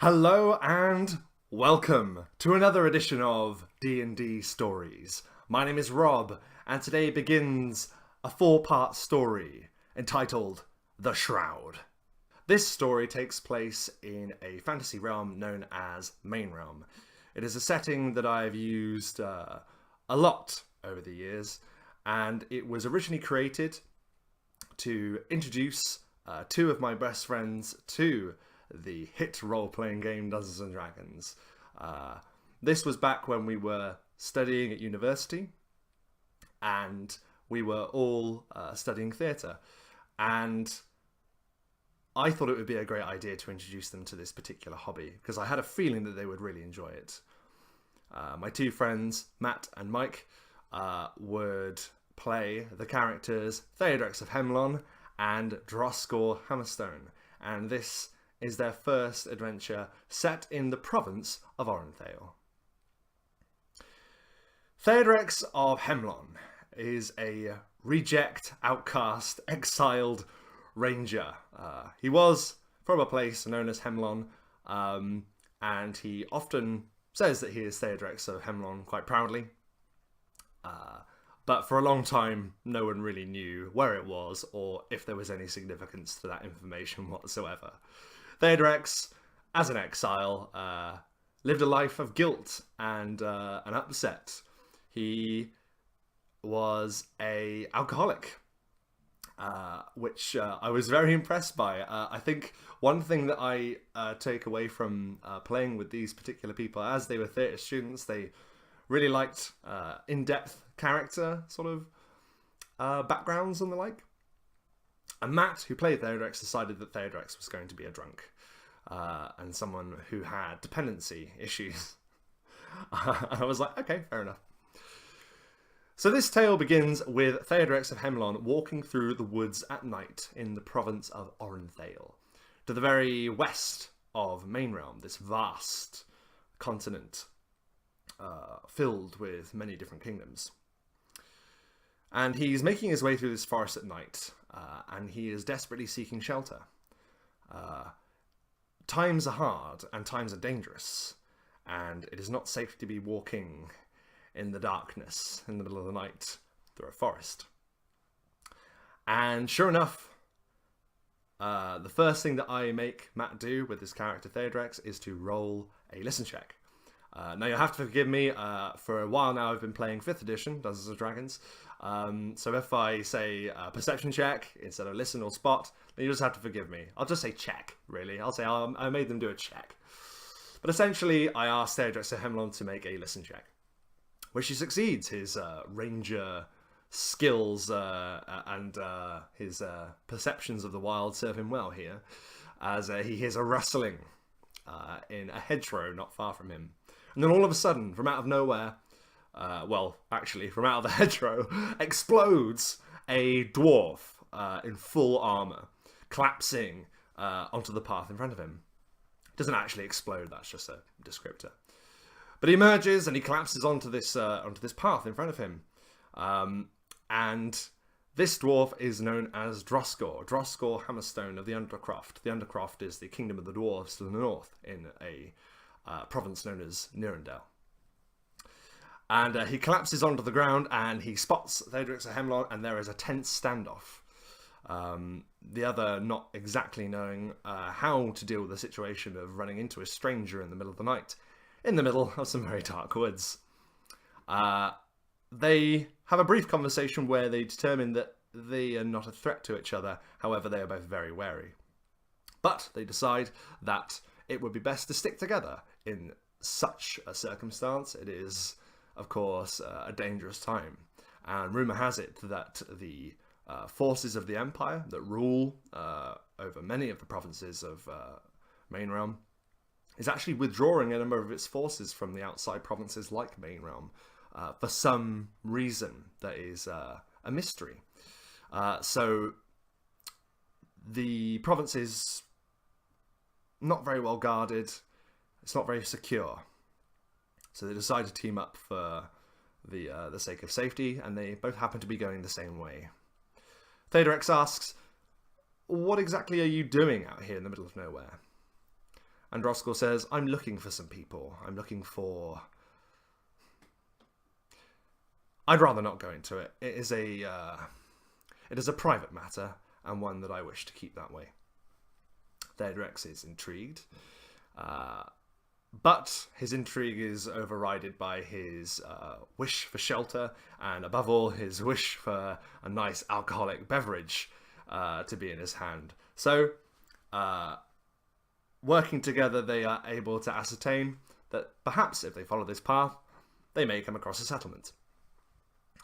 Hello and welcome to another edition of D&D Stories. My name is Rob, and today begins a four-part story entitled The Shroud. This story takes place in a fantasy realm known as Main Realm. It is a setting that I've used a lot over the years, and it was originally created to introduce two of my best friends to the hit role-playing game Dungeons and Dragons. This was back when we were studying at university, and we were all studying theatre. And I thought it would be a great idea to introduce them to this particular hobby, because I had a feeling that they would really enjoy it. My two friends, Matt and Mike, would play the characters Theodrex of Hemlon and Droskor Hammerstone, and this is their first adventure set in the province of Orenthale. Theodrex of Hemlon is a reject, outcast, exiled ranger. He was from a place known as Hemlon, and he often says that he is Theodrex of Hemlon quite proudly. But for a long time, no one really knew where it was or if there was any significance to that information whatsoever. Theodrex, as an exile, lived a life of guilt and an upset. He was an alcoholic, which I was very impressed by. I think one thing that I take away from playing with these particular people, as they were theatre students, they really liked in-depth character sort of backgrounds and the like. And Matt, who played Theodrex, decided that Theodrex was going to be a drunk and someone who had dependency issues. And I was like, okay, fair enough. So this tale begins with Theodrex of Hemlon walking through the woods at night in the province of Orenthale, to the very west of Main Realm, this vast continent filled with many different kingdoms. And he's making his way through this forest at night, and he is desperately seeking shelter. Times are hard, and times are dangerous, and it is not safe to be walking in the darkness in the middle of the night through a forest. And sure enough, the first thing that I make Matt do with his character Theodrex is to roll a listen check. Now you'll have to forgive me, for a while now I've been playing 5th edition Dungeons and Dragons, so if I say perception check instead of listen or spot, then you just have to forgive me. I'll just say check, really. I'll say I made them do a check. But essentially I asked Theodrex of Hemlon to make a listen check, which he succeeds. His ranger skills and his perceptions of the wild serve him well here, as he hears a rustling in a hedgerow not far from him. And then all of a sudden, from out of nowhere, well, actually, from out of the hedgerow, explodes a dwarf in full armour, collapsing onto the path in front of him. It doesn't actually explode, that's just a descriptor. But he emerges and he collapses onto this path in front of him. And this dwarf is known as Droskor Hammerstone of the Undercroft. The Undercroft is the kingdom of the dwarves to the north in a province known as Nirendale. And he collapses onto the ground and he spots Theodrex of Hemlon, and there is a tense standoff. The other not exactly knowing how to deal with the situation of running into a stranger in the middle of the night, in the middle of some very dark woods. They have a brief conversation where they determine that they are not a threat to each other, however they are both very wary. But they decide that it would be best to stick together in such a circumstance. It is, of course, a dangerous time. And rumour has it that the forces of the Empire that rule over many of the provinces of Main Realm is actually withdrawing a number of its forces from the outside provinces like Main Realm for some reason that is a mystery. So the province is not very well guarded. It's not very secure. So they decide to team up for the sake of safety, and they both happen to be going the same way. Theodrex asks, "What exactly are you doing out here in the middle of nowhere?" And Droskor says, I'm looking for some people. I'm looking for... I'd rather not go into it. It is a private matter, and one that I wish to keep that way. Theodrex is intrigued, but his intrigue is overridden by his wish for shelter, and above all, his wish for a nice alcoholic beverage to be in his hand. So, working together, they are able to ascertain that perhaps if they follow this path, they may come across a settlement.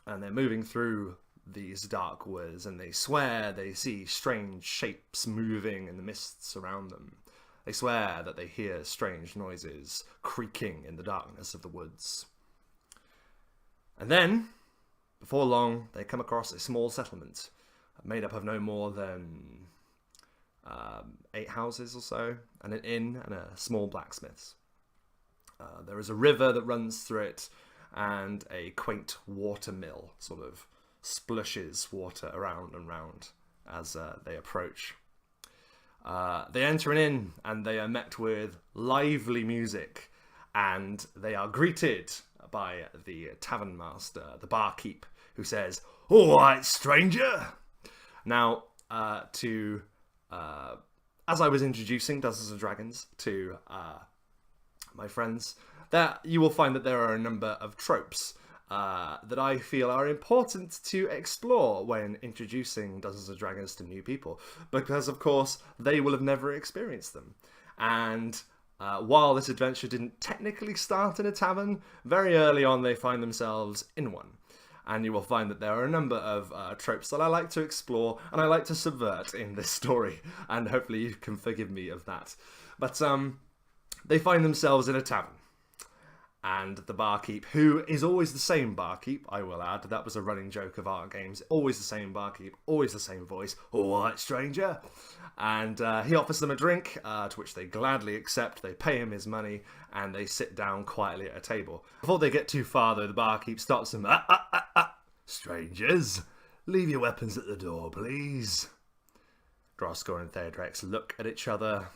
And they're moving through these dark woods, and they swear they see strange shapes moving in the mists around them. They swear that they hear strange noises creaking in the darkness of the woods. And then, before long, they come across a small settlement made up of no more than 8 houses or so, and an inn and a small blacksmith's. There is a river that runs through it, and a quaint water mill sort of splushes water around and round as they approach. They enter an inn, and they are met with lively music, and they are greeted by the tavern master, the barkeep, who says, "All right, stranger." Now, as I was introducing Dungeons and Dragons to my friends, that you will find that there are a number of tropes that I feel are important to explore when introducing Dungeons and Dragons to new people, because of course they will have never experienced them. And while this adventure didn't technically start in a tavern, very early on they find themselves in one. And you will find that there are a number of tropes that I like to explore and I like to subvert in this story, and hopefully you can forgive me of that. But they find themselves in a tavern. And the barkeep, who is always the same barkeep, I will add, that was a running joke of our games, always the same barkeep, always the same voice, "All right, stranger." And he offers them a drink, to which they gladly accept. They pay him his money, and they sit down quietly at a table. Before they get too far, though, the barkeep stops them. "Strangers, leave your weapons at the door, please." Droskor and Theodrex look at each other,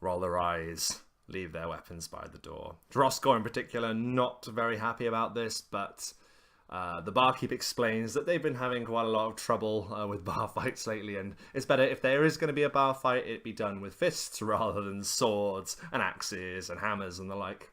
roll their eyes, leave their weapons by the door. Droskor in particular not very happy about this, but the barkeep explains that they've been having quite a lot of trouble with bar fights lately, and it's better if there is going to be a bar fight, it be done with fists rather than swords and axes and hammers and the like.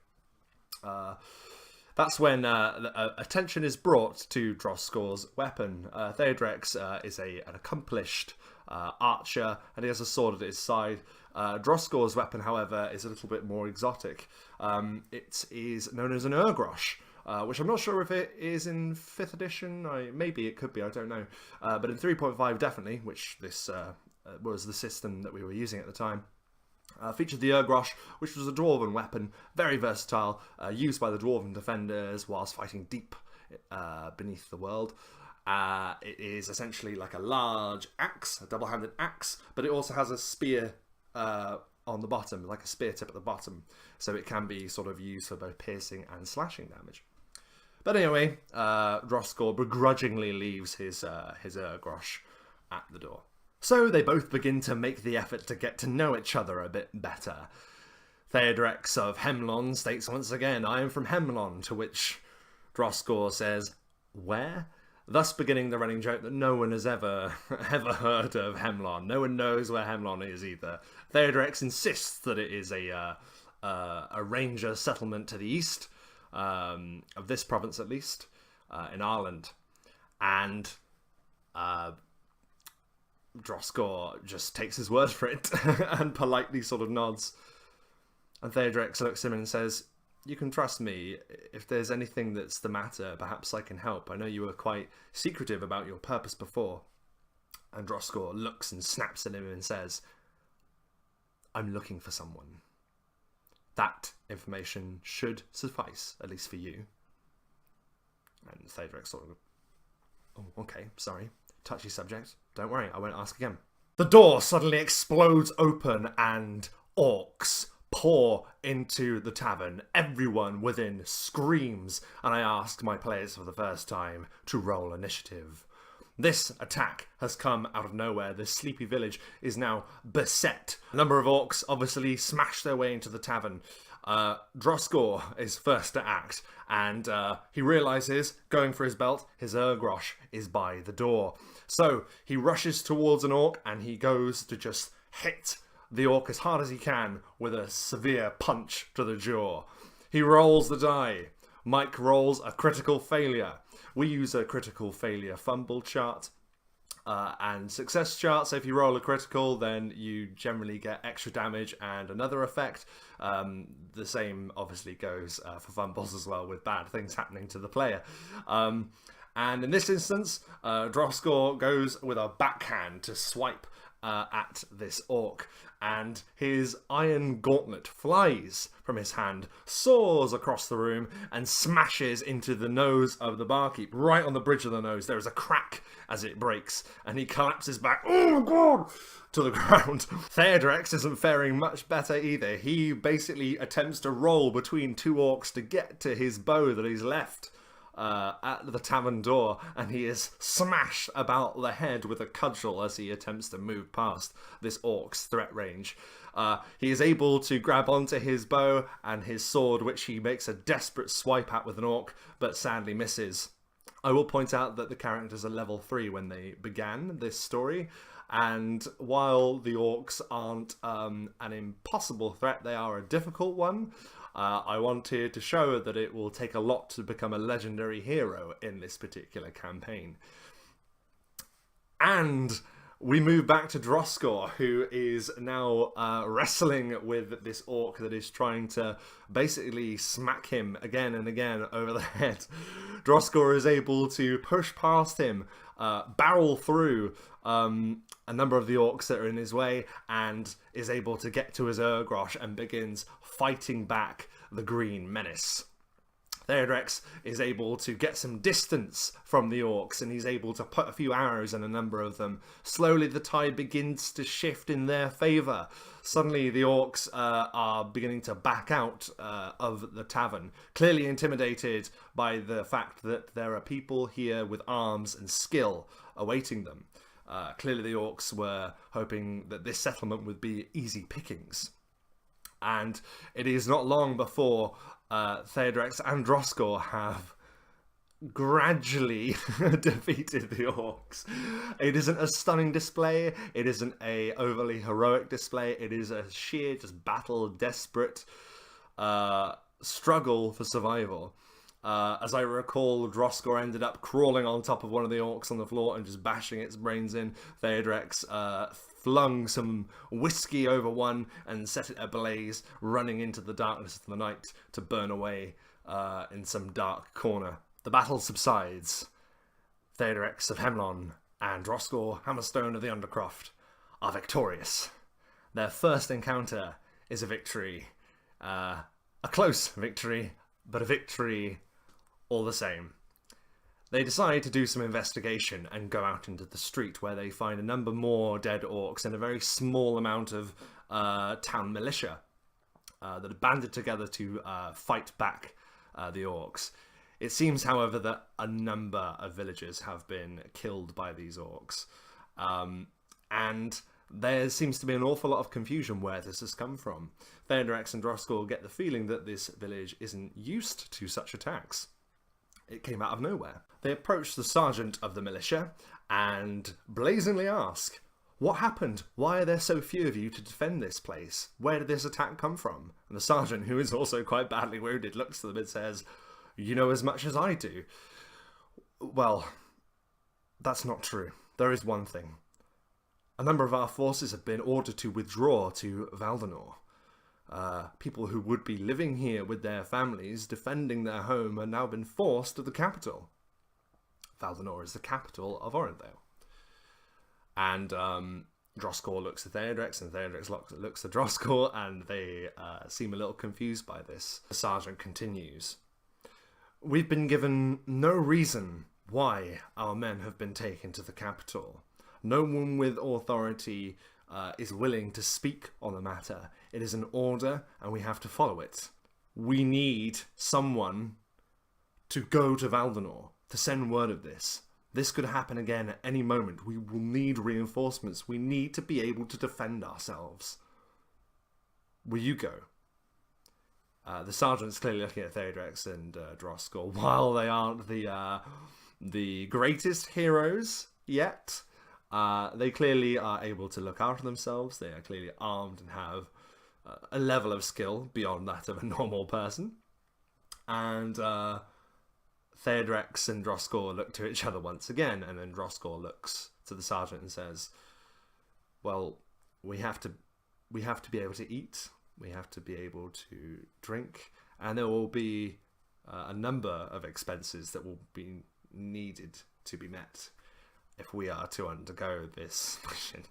That's when attention is brought to Droskor's weapon. Theodrex is an accomplished archer, and he has a sword at his side. Droskor's weapon, however, is a little bit more exotic. It is known as an Urgrosh, which I'm not sure if it is in 5th edition. Maybe it could be, I don't know. But in 3.5 definitely, which this was the system that we were using at the time. Featured the Urgrosh, which was a Dwarven weapon, very versatile, used by the Dwarven defenders whilst fighting deep beneath the world. It is essentially like a large axe, a double-handed axe, but it also has a spear on the bottom, like a spear tip at the bottom, so it can be sort of used for both piercing and slashing damage. But anyway, Droskor begrudgingly leaves his Urgrosh at the door. So they both begin to make the effort to get to know each other a bit better. Theodrex of Hemlon states once again, "I am from Hemlon," to which Droskor says, "Where?" Thus beginning the running joke that no one has ever heard of Hemlon. No one knows where Hemlon is either. Theodrex insists that it is a ranger settlement to the east, of this province at least, in Ireland. And Droskor just takes his word for it and politely sort of nods. And Theodrex looks at him and says, "You can trust me. If there's anything that's the matter, perhaps I can help. I know you were quite secretive about your purpose before." And Droskor looks and snaps at him and says, "I'm looking for someone. That information should suffice, at least for you." And Theodrex sort of, "Oh, okay, sorry. Touchy subject. Don't worry, I won't ask again." The door suddenly explodes open and orcs pour into the tavern. Everyone within screams, and I ask my players for the first time to roll initiative. This attack has come out of nowhere. This sleepy village is now beset. A number of orcs obviously smash their way into the tavern. Droskor is first to act, and he realizes, going for his belt, his Urgrosh is by the door. So he rushes towards an orc, and he goes to just hit the orc as hard as he can with a severe punch to the jaw. He rolls the die. Mike rolls a critical failure. We use a critical failure fumble chart and success chart. So if you roll a critical, then you generally get extra damage and another effect. The same obviously goes for fumbles as well, with bad things happening to the player. And in this instance, Droskor goes with a backhand to swipe at this orc, and his iron gauntlet flies from his hand, soars across the room, and smashes into the nose of the barkeep, right on the bridge of the nose. There is a crack as it breaks, and he collapses back, oh my god, to the ground. Theodrex isn't faring much better either. He basically attempts to roll between two orcs to get to his bow that he's left at the tavern door, and he is smashed about the head with a cudgel as he attempts to move past this orc's threat range. He is able to grab onto his bow and his sword, which he makes a desperate swipe at with an orc, but sadly misses. I will point out that the characters are level 3 when they began this story, and while the orcs aren't an impossible threat, they are a difficult one. I wanted to show that it will take a lot to become a legendary hero in this particular campaign. And we move back to Droskor, who is now wrestling with this orc that is trying to basically smack him again and again over the head. Droskor is able to push past him, barrel through a number of the orcs that are in his way, and is able to get to his Urgrosh and begins fighting back the green menace. Theodrex is able to get some distance from the orcs, and he's able to put a few arrows in a number of them. Slowly the tide begins to shift in their favour. Suddenly the orcs are beginning to back out of the tavern, clearly intimidated by the fact that there are people here with arms and skill awaiting them. Clearly the orcs were hoping that this settlement would be easy pickings. And it is not long before Theodrex and Droskor have gradually defeated the orcs. It isn't a stunning display, it isn't a overly heroic display, it is a sheer just battle, desperate struggle for survival. As I recall, Droskor ended up crawling on top of one of the orcs on the floor and just bashing its brains in. Theodrex flung some whiskey over one and set it ablaze, running into the darkness of the night to burn away in some dark corner. The battle subsides. Theodrex of Hemlon and Droskor Hammerstone of the Undercroft are victorious. Their first encounter is a victory. A close victory, but a victory all the same. They decide to do some investigation and go out into the street, where they find a number more dead orcs and a very small amount of town militia that are banded together to fight back the orcs. It seems, however, that a number of villagers have been killed by these orcs. And there seems to be an awful lot of confusion where this has come from. Theodrex and Droskor get the feeling that this village isn't used to such attacks. It came out of nowhere. They approach the sergeant of the militia and blazingly ask, "What happened? Why are there so few of you to defend this place? Where did this attack come from?" And the sergeant, who is also quite badly wounded, looks to them and says, "You know as much as I do." Well, that's not true. There is one thing. A number of our forces have been ordered to withdraw to Valor. People who would be living here with their families, defending their home, have now been forced to the capital. Valor is the capital of Orendale. And Droskor looks at Theodrex, and Theodrex looks at Droskor, and they seem a little confused by this. The sergeant continues, "We've been given no reason why our men have been taken to the capital. No one with authority is willing to speak on the matter. It is an order, and we have to follow it. We need someone to go to Valor, to send word of this. This could happen again at any moment. We will need reinforcements. We need to be able to defend ourselves. Will you go? The sergeant's clearly looking at Theodrex and Droskor. While they aren't the greatest heroes yet, they clearly are able to look after themselves. They are clearly armed and have a level of skill beyond that of a normal person. And Theodrex and Droskor look to each other once again, and then Droskor looks to the sergeant and says, well, we have to be able to eat. We have to be able to drink, and there will be a number of expenses that will be needed to be met if we are to undergo this mission.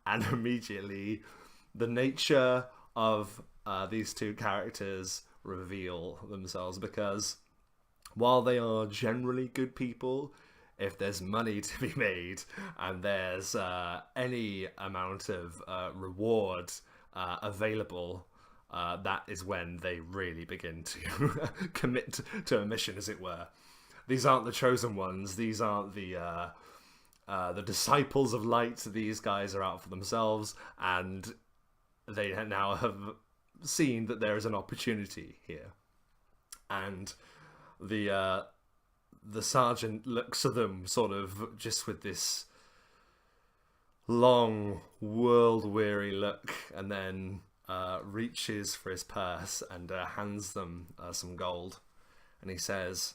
And immediately, the nature of these two characters reveal themselves, because while they are generally good people, if there's money to be made and there's any amount of reward available, that is when they really begin to commit to a mission, as it were. These aren't the chosen ones. These aren't the disciples of light. These guys are out for themselves, and they now have seen that there is an opportunity here. And the sergeant looks at them sort of just with this long, world-weary look, and then reaches for his purse and hands them some gold. And he says,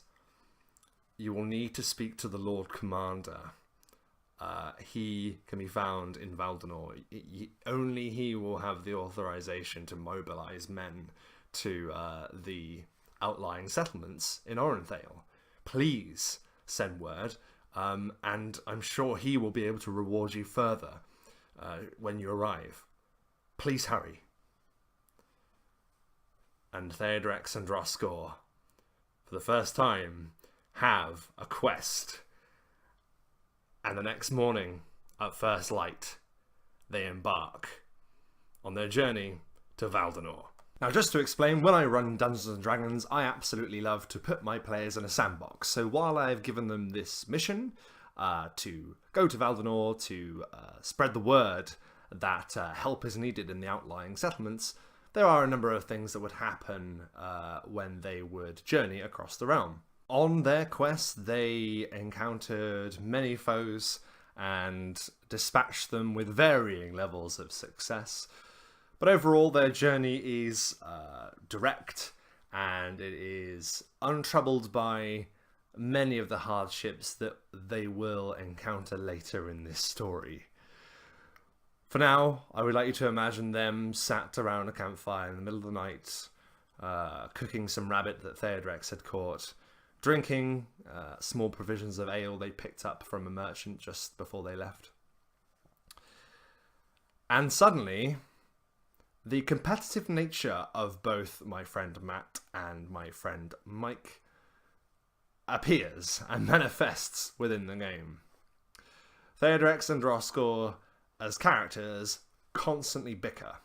you will need to speak to the Lord Commander. He can be found in Valor. Only he will have the authorization to mobilize men to the outlying settlements in Orenthale. Please send word. And I'm sure he will be able to reward you further when you arrive. Please hurry. And Theodrex and Droskor, for the first time, have a quest. And the next morning, at first light, they embark on their journey to Valor. Now, just to explain, when I run Dungeons & Dragons, I absolutely love to put my players in a sandbox. So while I've given them this mission to go to Valor to spread the word that help is needed in the outlying settlements, there are a number of things that would happen when they would journey across the realm. On their quest, they encountered many foes and dispatched them with varying levels of success. But overall, their journey is direct, and it is untroubled by many of the hardships that they will encounter later in this story. For now, I would like you to imagine them sat around a campfire in the middle of the night, cooking some rabbit that Theodrex had caught, drinking small provisions of ale they picked up from a merchant just before they left. And suddenly, the competitive nature of both my friend Matt and my friend Mike appears and manifests within the game. Theodrex and Droskor, as characters, constantly bicker.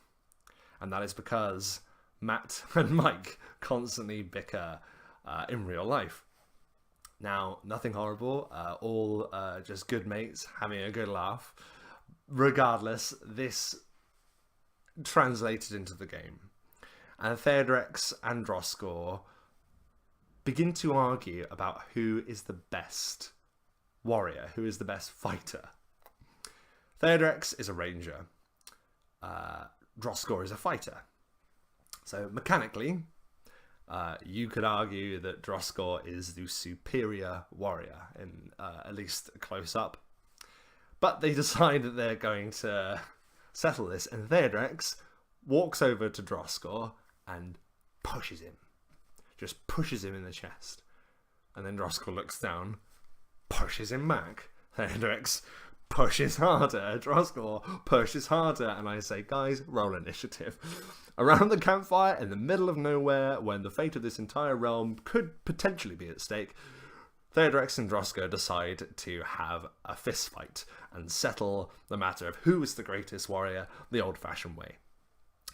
And that is because Matt and Mike constantly bicker in real life. Now, nothing horrible, all just good mates having a good laugh. Regardless, this translated into the game. And Theodrex and Droskor begin to argue about who is the best warrior, who is the best fighter. Theodrex is a ranger. Droskor is a fighter. So mechanically, you could argue that Droskor is the superior warrior, in at least close up. But they decide that they're going to settle this, and Theodrex walks over to Droskor and pushes him. Just pushes him in the chest. And then Droskor looks down, pushes him back. Theodrex pushes harder. Droskor pushes harder. And I say, guys, roll initiative. Around the campfire, in the middle of nowhere, when the fate of this entire realm could potentially be at stake, Theodrex and Droskor decide to have a fist fight and settle the matter of who is the greatest warrior the old-fashioned way.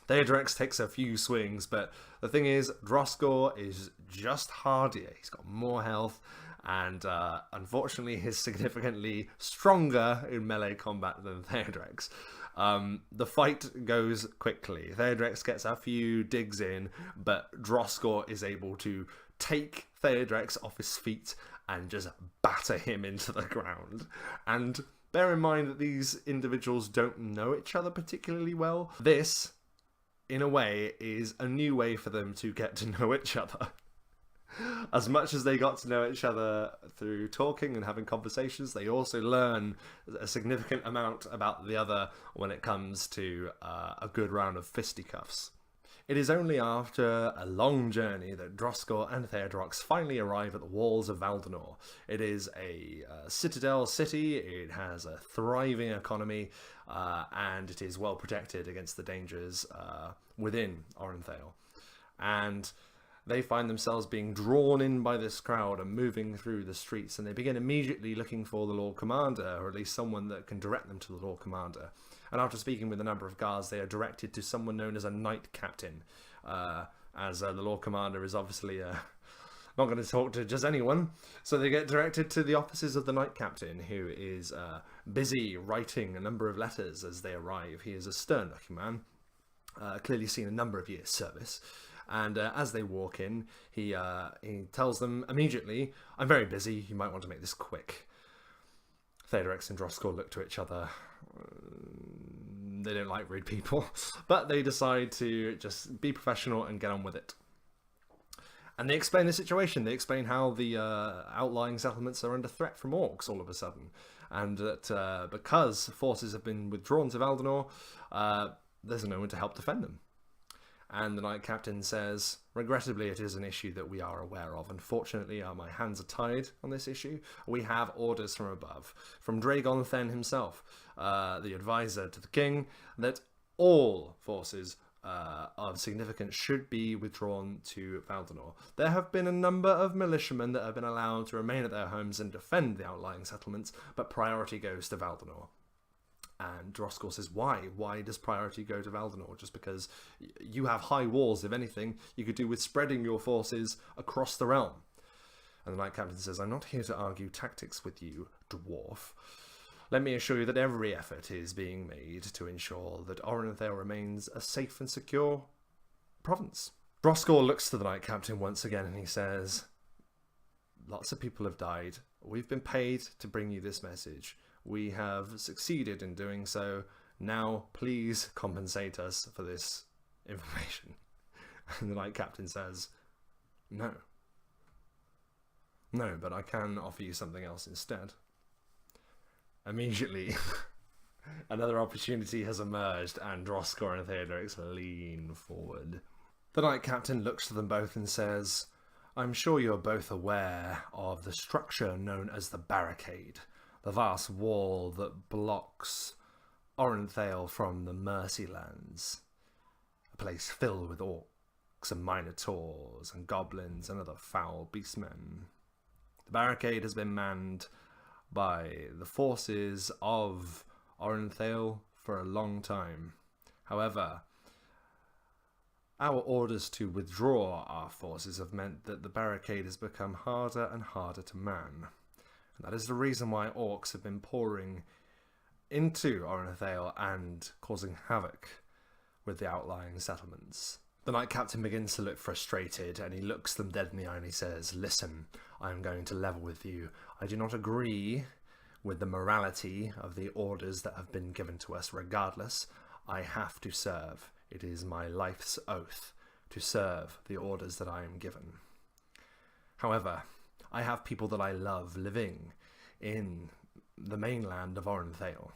Theodrex takes a few swings, but the thing is, Droskor is just hardier. He's got more health, And unfortunately, he's significantly stronger in melee combat than Theodrex. The fight goes quickly. Theodrex gets a few digs in, but Droskor is able to take Theodrex off his feet and just batter him into the ground. And bear in mind that these individuals don't know each other particularly well. This, in a way, is a new way for them to get to know each other. As much as they got to know each other through talking and having conversations, they also learn a significant amount about the other when it comes to a good round of fisticuffs. It is only after a long journey that Droskor and Theodrex finally arrive at the walls of Valdonor. It is a citadel city, it has a thriving economy, and it is well protected against the dangers within Orenthale. And they find themselves being drawn in by this crowd and moving through the streets, and they begin immediately looking for the Lord Commander, or at least someone that can direct them to the Lord Commander. And after speaking with a number of guards, they are directed to someone known as a Knight Captain, as the Lord Commander is obviously not going to talk to just anyone. So they get directed to the offices of the Knight Captain, who is busy writing a number of letters as they arrive. He is a stern-looking man, clearly seen a number of years' service. And as they walk in, he tells them immediately, "I'm very busy, you might want to make this quick." Theodrex and Droskor look to each other. They don't like rude people, but they decide to just be professional and get on with it. And they explain the situation. They explain how the outlying settlements are under threat from orcs all of a sudden. And that because forces have been withdrawn to Valdonor, there's no one to help defend them. And the Knight Captain says, "Regrettably, it is an issue that we are aware of. Unfortunately, my hands are tied on this issue. We have orders from above, from Dragon Then himself, the advisor to the king, that all forces of significance should be withdrawn to Valdonor. There have been a number of militiamen that have been allowed to remain at their homes and defend the outlying settlements, but priority goes to Valdonor." And Droskor says, "Why? Why does priority go to Valdonor? Just because you have high walls, if anything, you could do with spreading your forces across the realm." And the Knight Captain says, "I'm not here to argue tactics with you, dwarf. Let me assure you that every effort is being made to ensure that Orenthale remains a safe and secure province." Droskor looks to the Knight Captain once again and he says, "Lots of people have died. We've been paid to bring you this message. We have succeeded in doing so. Now, please compensate us for this information." And the Knight Captain says, No, but I can offer you something else instead." Immediately, another opportunity has emerged, and Droskor and Theodrex lean forward. The Knight Captain looks to them both and says, "I'm sure you're both aware of the structure known as the Barricade, the vast wall that blocks Orenthale from the Mercylands, a place filled with orcs and minotaurs and goblins and other foul beastmen. The barricade has been manned by the forces of Orenthale for a long time. However, our orders to withdraw our forces have meant that the barricade has become harder and harder to man. That is the reason why orcs have been pouring into Orenthale and causing havoc with the outlying settlements." The Knight Captain begins to look frustrated, and he looks them dead in the eye and he says, "Listen, I am going to level with you. I do not agree with the morality of the orders that have been given to us. Regardless, I have to serve. It is my life's oath to serve the orders that I am given. However, I have people that I love living in the mainland of Orenthale.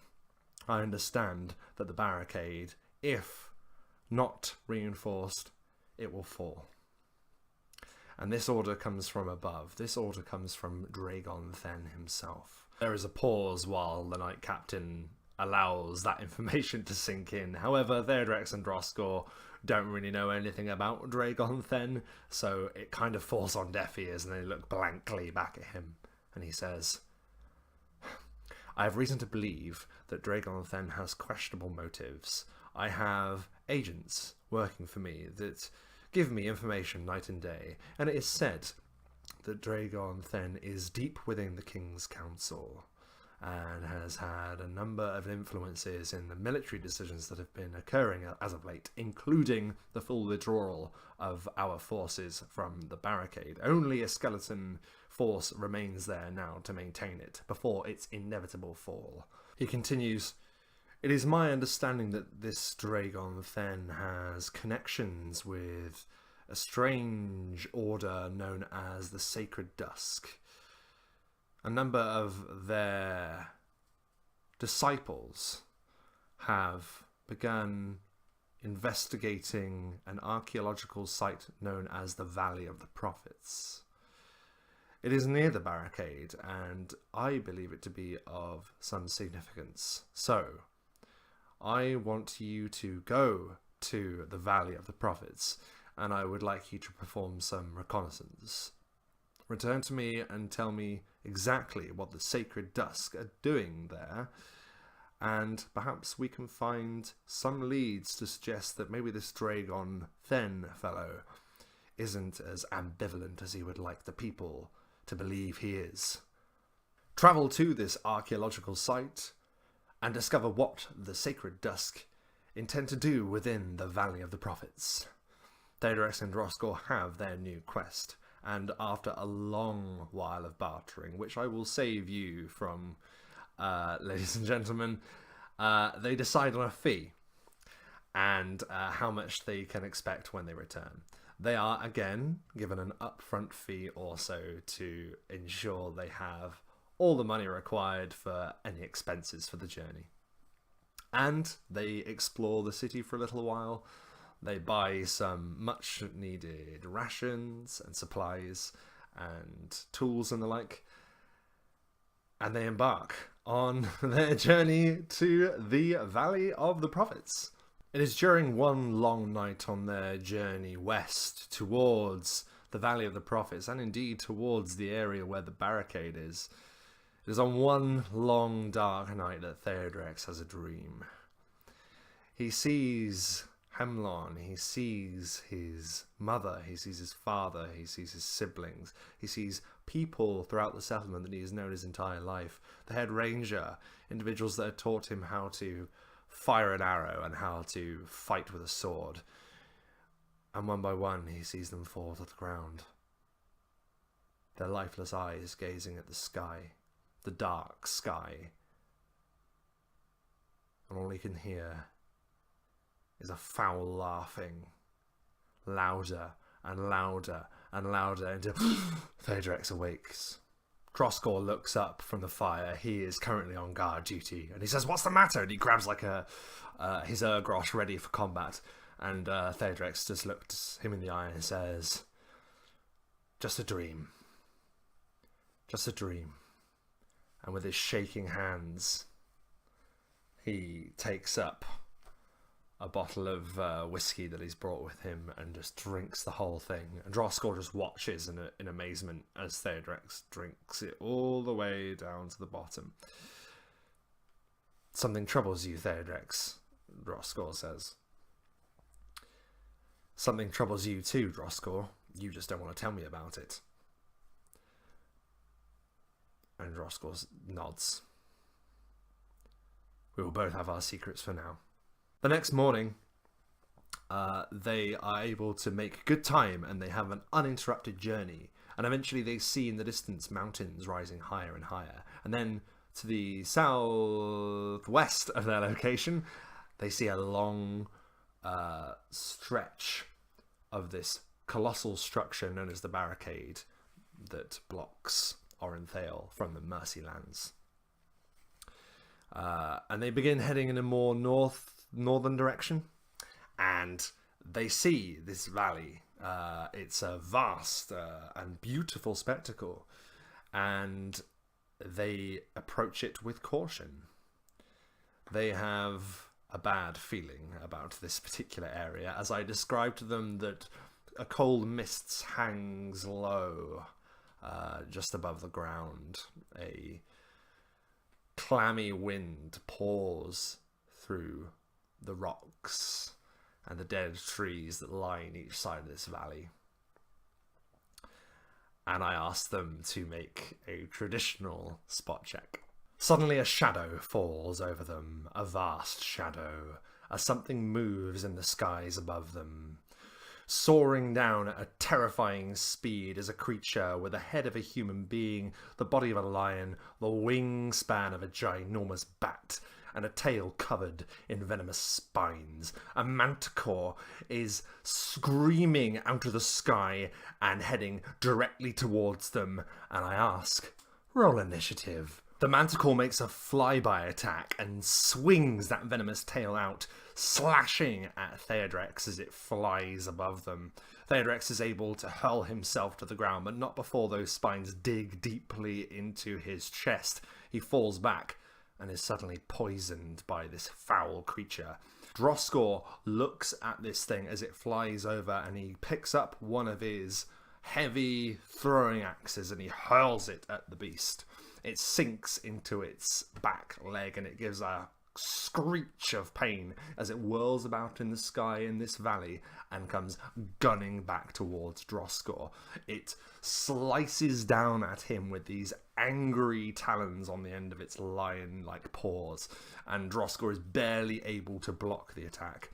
I understand that the barricade, if not reinforced, it will fall. And this order comes from above. This order comes from Dragon Then himself." There is a pause while the Knight Captain allows that information to sink in. However, Theodrex and Droskor don't really know anything about Dragon Then, so it kind of falls on deaf ears and they look blankly back at him. And he says, "I have reason to believe that Dragon Then has questionable motives. I have agents working for me that give me information night and day, and it is said that Dragon Then is deep within the King's Council and has had a number of influences in the military decisions that have been occurring as of late, including the full withdrawal of our forces from the barricade. Only a skeleton force remains there now to maintain it before its inevitable fall. He continues, "It is my understanding that this Dragon Then has connections with a strange order known as the Sacred Dusk. A number of their disciples have begun investigating an archaeological site known as the Valley of the Prophets. It is near the barricade, and I believe it to be of some significance. So, I want you to go to the Valley of the Prophets, and I would like you to perform some reconnaissance. Return to me and tell me exactly what the Sacred Dusk are doing there, and perhaps we can find some leads to suggest that maybe this Dragon Then fellow isn't as ambivalent as he would like the people to believe he is. Travel to this archaeological site and discover what the Sacred Dusk intend to do within the Valley of the Prophets." Theodrex and Droskor have their new quest, and after a long while of bartering, which I will save you from, ladies and gentlemen, they decide on a fee and how much they can expect when they return. They are, again, given an upfront fee also to ensure they have all the money required for any expenses for the journey. And they explore the city for a little while. They buy some much needed rations and supplies and tools and the like, and they embark on their journey to the Valley of the Prophets. It is during one long night on their journey west towards the Valley of the Prophets, and indeed towards the area where the barricade is. It is on one long dark night that Theodrex has a dream. He sees Hemlon, he sees his mother, he sees his father, he sees his siblings, he sees people throughout the settlement that he has known his entire life. The head ranger, individuals that had taught him how to fire an arrow and how to fight with a sword. And one by one he sees them fall to the ground, their lifeless eyes gazing at the sky, the dark sky. And all he can hear is a foul laughing, louder and louder and louder, until Theodrex awakes. Droskor looks up from the fire. He is currently on guard duty, and he says, "What's the matter?" And he grabs like his Urgrosh ready for combat, and Theodrex just looks him in the eye and says, "Just a dream. Just a dream." And with his shaking hands, he takes up a bottle of whiskey that he's brought with him and just drinks the whole thing. And Droskor just watches in amazement as Theodrex drinks it all the way down to the bottom. "Something troubles you, Theodrex," Droskor says. "Something troubles you too, Droskor. You just don't want to tell me about it." And Droskor nods. "We will both have our secrets for now." The next morning, they are able to make good time, and they have an uninterrupted journey. And eventually they see in the distance mountains rising higher and higher. And then to the southwest of their location, they see a long stretch of this colossal structure known as the barricade that blocks Orenthale from the Mercylands. And they begin heading in a more northern direction, and they see this valley. It's a vast and beautiful spectacle, and they approach it with caution. They have a bad feeling about this particular area, as I described to them that a cold mist hangs low just above the ground. A clammy wind pours through the rocks and the dead trees that line each side of this valley. and I ask them to make a traditional spot check. Suddenly a shadow falls over them, a vast shadow, as something moves in the skies above them. Soaring down at a terrifying speed is a creature with the head of a human being, the body of a lion, the wingspan of a ginormous bat, and a tail covered in venomous spines. A manticore is screaming out of the sky and heading directly towards them, and I ask, roll initiative. The manticore makes a flyby attack and swings that venomous tail out, slashing at Theodrex as it flies above them. Theodrex is able to hurl himself to the ground, but not before those spines dig deeply into his chest. He falls back and is suddenly poisoned by this foul creature. Droskor looks at this thing as it flies over, and he picks up one of his heavy throwing axes and he hurls it at the beast. It sinks into its back leg and it gives a screech of pain as it whirls about in the sky in this valley and comes gunning back towards Droskor. It slices down at him with these angry talons on the end of its lion-like paws, and Droskor is barely able to block the attack.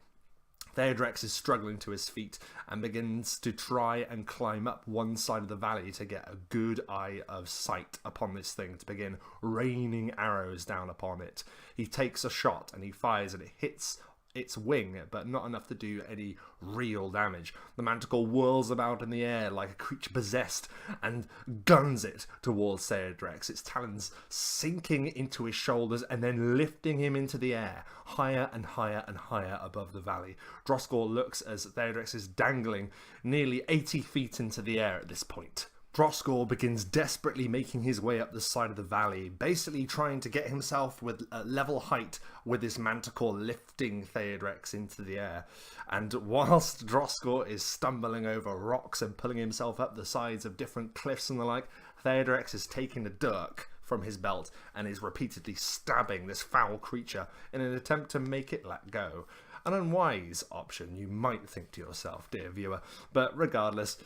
Theodrex is struggling to his feet and begins to try and climb up one side of the valley to get a good eye of sight upon this thing, to begin raining arrows down upon it. He takes a shot and he fires and it hits its wing, but not enough to do any real damage. The manticore whirls about in the air like a creature possessed and guns it towards Theodrex, its talons sinking into his shoulders and then lifting him into the air, higher and higher and higher above the valley. Droskor looks as Theodrex is dangling nearly 80 feet into the air at this point. Droskor begins desperately making his way up the side of the valley, basically trying to get himself with a level height with this manticore lifting Theodrex into the air. And whilst Droskor is stumbling over rocks and pulling himself up the sides of different cliffs and the like, Theodrex is taking a dirk from his belt and is repeatedly stabbing this foul creature in an attempt to make it let go. An unwise option, you might think to yourself, dear viewer, but regardless,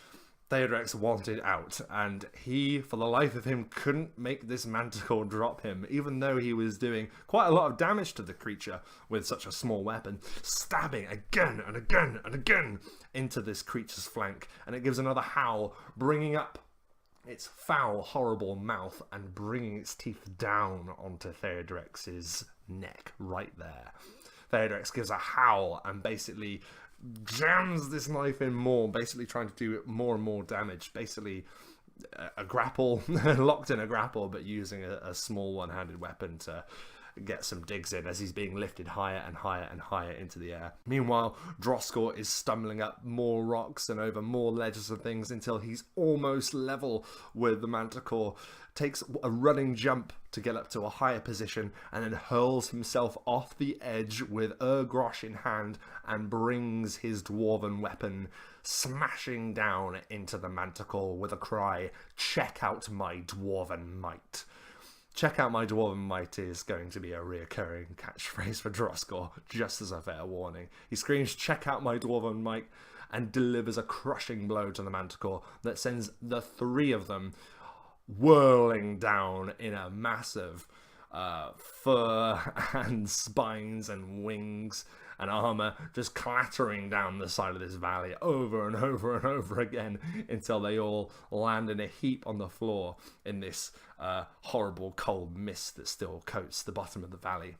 Theodrex wanted out, and he, for the life of him, couldn't make this manticore drop him, even though he was doing quite a lot of damage to the creature with such a small weapon, stabbing again and again and again into this creature's flank, and it gives another howl, bringing up its foul, horrible mouth and bringing its teeth down onto Theodrex's neck right there. Theodrex gives a howl and basically jams this knife in more, basically trying to do more and more damage. Basically a grapple, locked in a grapple, but using a small one-handed weapon to get some digs in as he's being lifted higher and higher and higher into the air. Meanwhile, Droskor is stumbling up more rocks and over more ledges and things until he's almost level with the manticore, takes a running jump to get up to a higher position, and then hurls himself off the edge with Urgrosh in hand and brings his dwarven weapon smashing down into the manticore with a cry, "Check out my dwarven might." Check out my dwarven might is going to be a reoccurring catchphrase for Droskor, just as a fair warning. He screams, "Check out my dwarven might," and delivers a crushing blow to the manticore that sends the three of them whirling down in a massive fur and spines and wings and armor, just clattering down the side of this valley over and over and over again until they all land in a heap on the floor in this horrible cold mist that still coats the bottom of the valley.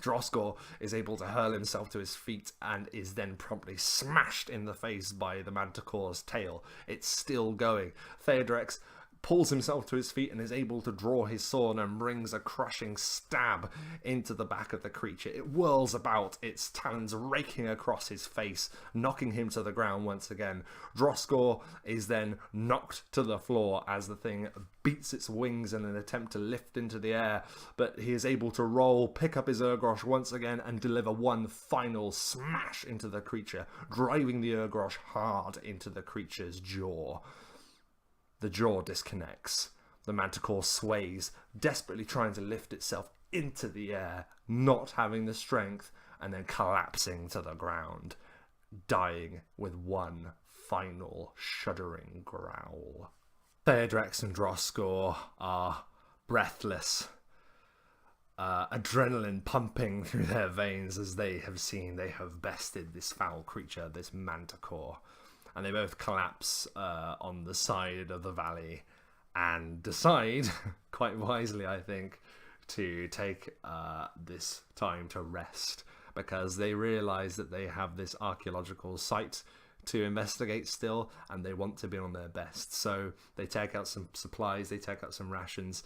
Droskor is able to hurl himself to his feet and is then promptly smashed in the face by the manticore's tail. It's still going. Theodrex pulls himself to his feet and is able to draw his sword and brings a crushing stab into the back of the creature. It whirls about, its talons raking across his face, knocking him to the ground once again. Droskor is then knocked to the floor as the thing beats its wings in an attempt to lift into the air, but he is able to roll, pick up his Urgrosh once again, and deliver one final smash into the creature, driving the Urgrosh hard into the creature's jaw. The jaw disconnects. The manticore sways, desperately trying to lift itself into the air, not having the strength, and then collapsing to the ground, dying with one final shuddering growl. Theodrex and Droskor are breathless, adrenaline pumping through their veins as they have bested this foul creature, this manticore, and they both collapse on the side of the valley and decide, quite wisely I think, to take this time to rest, because they realise that they have this archaeological site to investigate still, and they want to be on their best. So they take out some supplies, they take out some rations,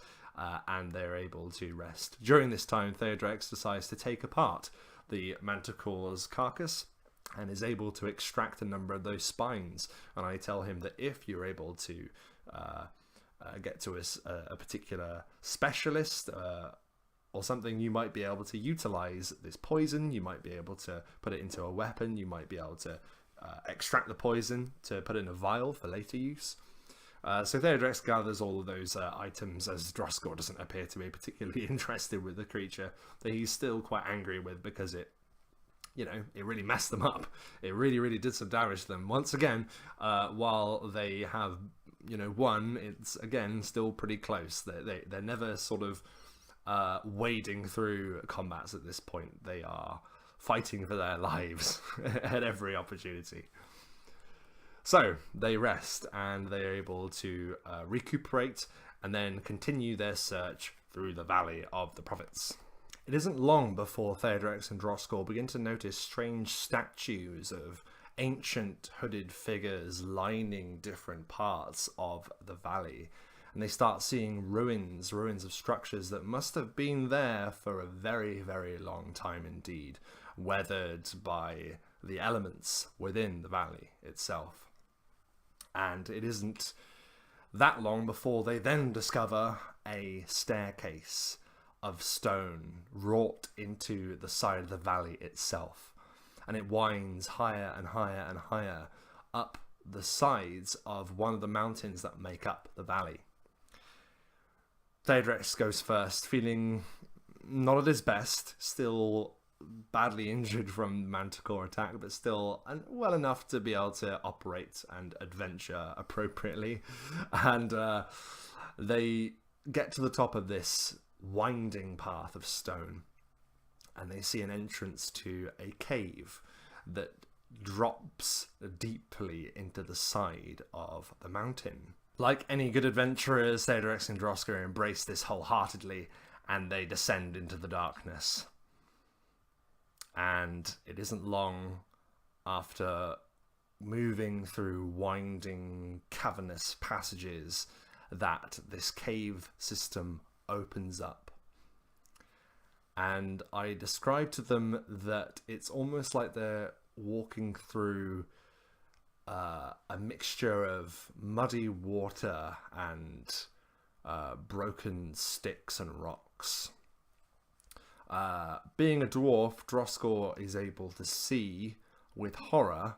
and they're able to rest. During this time, Theodrex decides to take apart the manticore's carcass and is able to extract a number of those spines. And I tell him that if you're able to get to a particular specialist or something, you might be able to utilize this poison, you might be able to put it into a weapon, you might be able to extract the poison to put in a vial for later use. So Theodrex gathers all of those items, as Droskor doesn't appear to be particularly interested with the creature that he's still quite angry with, because it really messed them up. It really did some damage to them. Once again, while they have won, it's again still pretty close. They're never sort of wading through combats at this point. They are fighting for their lives at every opportunity. So they rest and they're able to recuperate and then continue their search through the Valley of the Prophets. It isn't long before Theodrex and Droskor begin to notice strange statues of ancient hooded figures lining different parts of the valley. And they start seeing ruins of structures that must have been there for a very, very long time indeed, weathered by the elements within the valley itself. And it isn't that long before they then discover a staircase of stone wrought into the side of the valley itself. And it winds higher and higher and higher up the sides of one of the mountains that make up the valley. Theodrex goes first, feeling not at his best, still badly injured from the manticore attack, but still well enough to be able to operate and adventure appropriately. And they get to the top of this winding path of stone, and they see an entrance to a cave that drops deeply into the side of the mountain. Like any good adventurers, Theodrex and Droskor embrace this wholeheartedly, and they descend into the darkness. And it isn't long after moving through winding, cavernous passages that this cave system opens up. And I described to them that it's almost like they're walking through a mixture of muddy water and broken sticks and rocks. Being a dwarf, Droskor is able to see with horror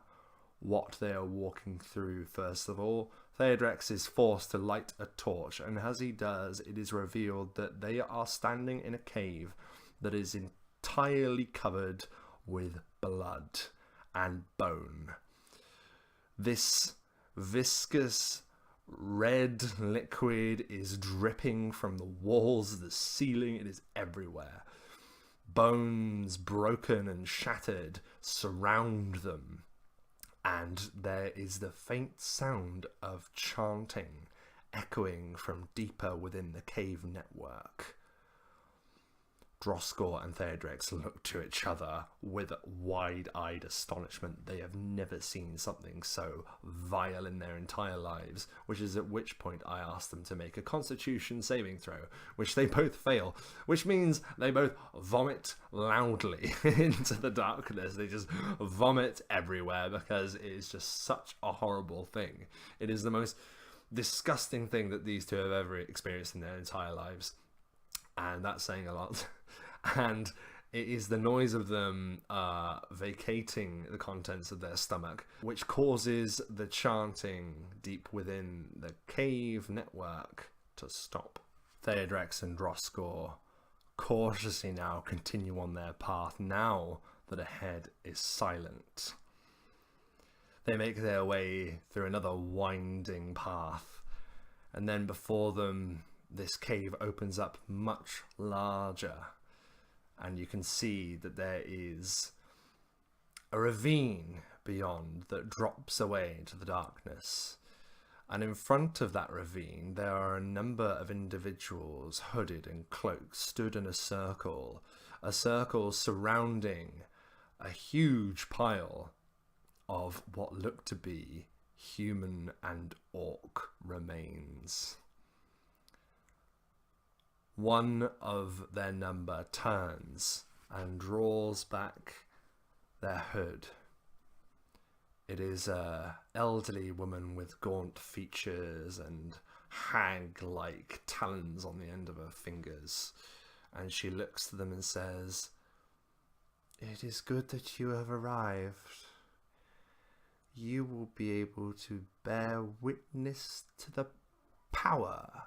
what they are walking through. First of all, Theodrex is forced to light a torch, and as he does, it is revealed that they are standing in a cave that is entirely covered with blood and bone. This viscous red liquid is dripping from the walls, the ceiling, it is everywhere. Bones, broken and shattered, surround them, and there is the faint sound of chanting echoing from deeper within the cave network. Droskor and Theodrex look to each other with wide-eyed astonishment. They have never seen something so vile in their entire lives, which is at which point I asked them to make a Constitution saving throw, which they both fail, which means they both vomit loudly into the darkness. They just vomit everywhere because it is just such a horrible thing. It is the most disgusting thing that these two have ever experienced in their entire lives, and that's saying a lot. And it is the noise of them vacating the contents of their stomach which causes the chanting deep within the cave network to stop. Theodrex and Droskor cautiously now continue on their path now that ahead is silent. They make their way through another winding path, And then before them, this cave opens up much larger. And you can see that there is a ravine beyond that drops away into the darkness. And in front of that ravine, there are a number of individuals, hooded and cloaked, stood in a circle surrounding a huge pile of what looked to be human and orc remains. One of their number turns and draws back their hood. It is an elderly woman with gaunt features and hag-like talons on the end of her fingers. And she looks to them and says, "It is good that you have arrived. You will be able to bear witness to the power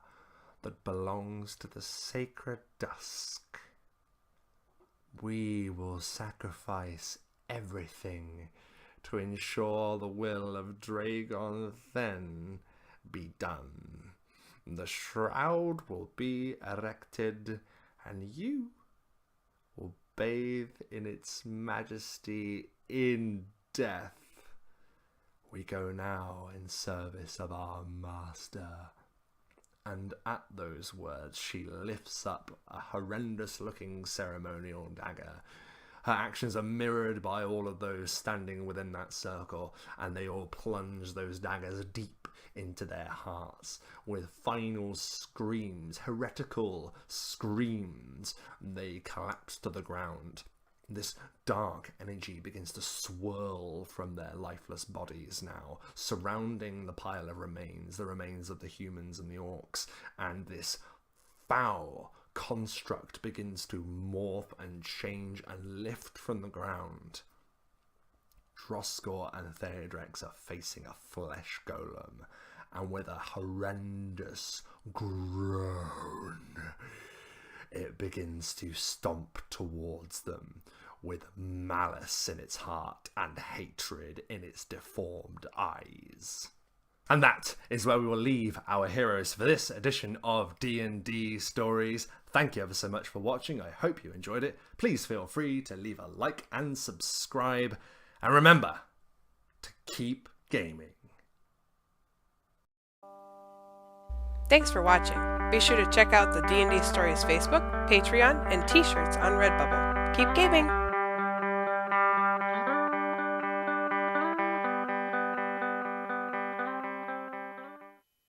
that belongs to the sacred dusk. We will sacrifice everything to ensure the will of Dragon then be done. The shroud will be erected, and you will bathe in its majesty in death. We go now in service of our master." And at those words, she lifts up a horrendous-looking ceremonial dagger. Her actions are mirrored by all of those standing within that circle, and they all plunge those daggers deep into their hearts with final screams, heretical screams. They collapse to the ground. This dark energy begins to swirl from their lifeless bodies now, surrounding the pile of remains, the remains of the humans and the orcs, and this foul construct begins to morph and change and lift from the ground. Droskor and Theodrex are facing a flesh golem, and with a horrendous groan, it begins to stomp towards them with malice in its heart and hatred in its deformed eyes. And that is where we will leave our heroes for this edition of D&D Stories. Thank you ever so much for watching. I hope you enjoyed it. Please feel free to leave a like and subscribe. And remember to keep gaming. Thanks for watching. Be sure to check out the D&D Stories Facebook, Patreon, and t-shirts on Redbubble. Keep gaming!